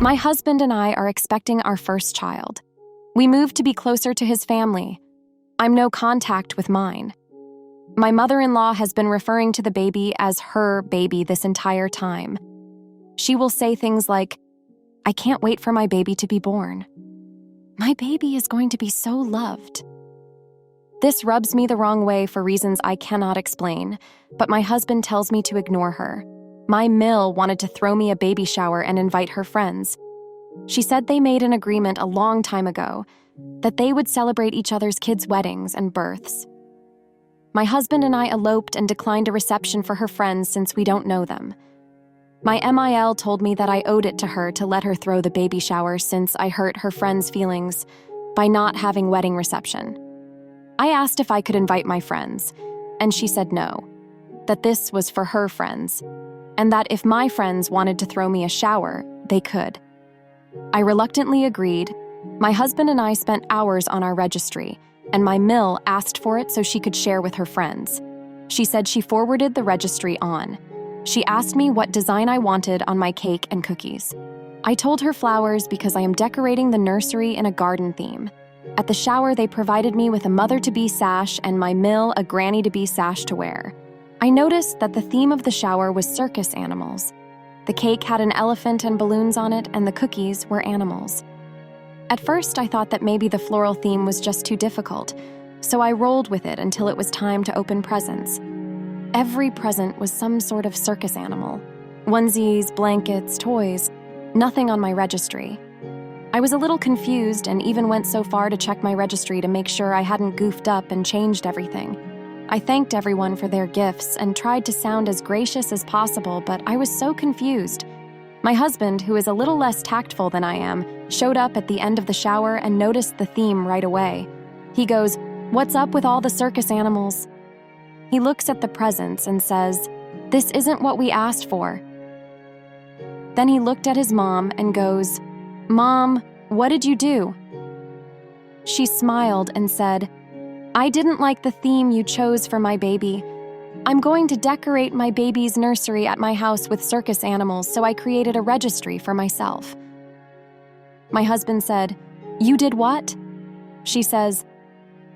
My husband and I are expecting our first child. We moved to be closer to his family. I'm no contact with mine. My mother-in-law has been referring to the baby as her baby this entire time. She will say things like, "I can't wait for my baby to be born. My baby is going to be so loved." This rubs me the wrong way for reasons I cannot explain, but my husband tells me to ignore her. My Mill wanted to throw me a baby shower and invite her friends. She said they made an agreement a long time ago that they would celebrate each other's kids' weddings and births. My husband and I eloped and declined a reception for her friends since we don't know them. My MIL told me that I owed it to her to let her throw the baby shower since I hurt her friends' feelings by not having wedding reception. I asked if I could invite my friends, and she said no, that this was for her friends, and that if my friends wanted to throw me a shower, they could. I reluctantly agreed. My husband and I spent hours on our registry, and my Mill asked for it so she could share with her friends. She said she forwarded the registry on. She asked me what design I wanted on my cake and cookies. I told her flowers because I am decorating the nursery in a garden theme. At the shower, they provided me with a mother-to-be sash and my Mill a granny-to-be sash to wear. I noticed that the theme of the shower was circus animals. The cake had an elephant and balloons on it, and the cookies were animals. At first, I thought that maybe the floral theme was just too difficult, so I rolled with it until it was time to open presents. Every present was some sort of circus animal. Onesies, blankets, toys, nothing on my registry. I was a little confused and even went so far to check my registry to make sure I hadn't goofed up and changed everything. I thanked everyone for their gifts and tried to sound as gracious as possible, but I was so confused. My husband, who is a little less tactful than I am, showed up at the end of the shower and noticed the theme right away. He goes, "What's up with all the circus animals?" He looks at the presents and says, "This isn't what we asked for." Then he looked at his mom and goes, "Mom, what did you do?" She smiled and said, "I didn't like the theme you chose for my baby. I'm going to decorate my baby's nursery at my house with circus animals, so I created a registry for myself." My husband said, "You did what?" She says,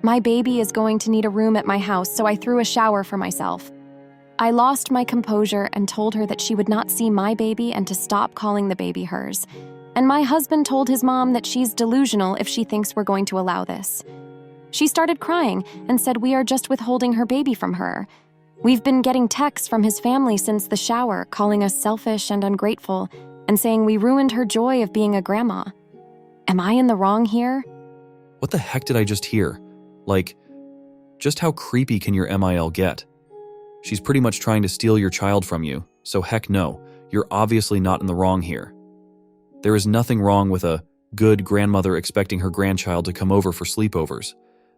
"My baby is going to need a room at my house, so I threw a shower for myself." I lost my composure and told her that she would not see my baby and to stop calling the baby hers. And my husband told his mom that she's delusional if she thinks we're going to allow this. She started crying and said we are just withholding her baby from her. We've been getting texts from his family since the shower, calling us selfish and ungrateful, and saying we ruined her joy of being a grandma. Am I in the wrong here? What the heck did I just hear? Like, just how creepy can your MIL get? She's pretty much trying to steal your child from you, so heck no, you're obviously not in the wrong here. There is nothing wrong with a good grandmother expecting her grandchild to come over for sleepovers.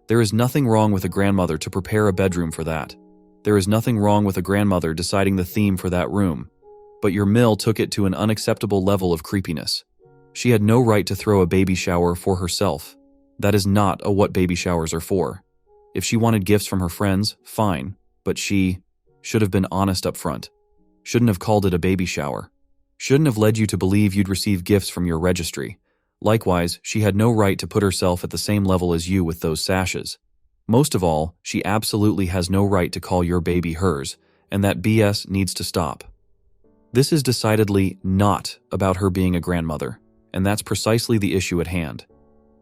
There is nothing wrong with a grandmother to prepare a bedroom for that. There is nothing wrong with a grandmother deciding the theme for that room. But your Mill took it to an unacceptable level of creepiness. She had no right to throw a baby shower for herself. That is not what baby showers are for. If she wanted gifts from her friends, fine, but she should have been honest up front. Shouldn't have called it a baby shower. Shouldn't have led you to believe you'd receive gifts from your registry. Likewise, she had no right to put herself at the same level as you with those sashes. Most of all, she absolutely has no right to call your baby hers, and that BS needs to stop. This is decidedly not about her being a grandmother, and that's precisely the issue at hand.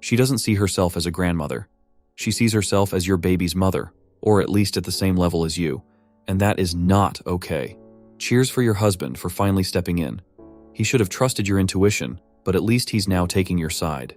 She doesn't see herself as a grandmother. She sees herself as your baby's mother, or at least at the same level as you, and that is not okay. Cheers for your husband for finally stepping in. He should have trusted your intuition, but at least he's now taking your side.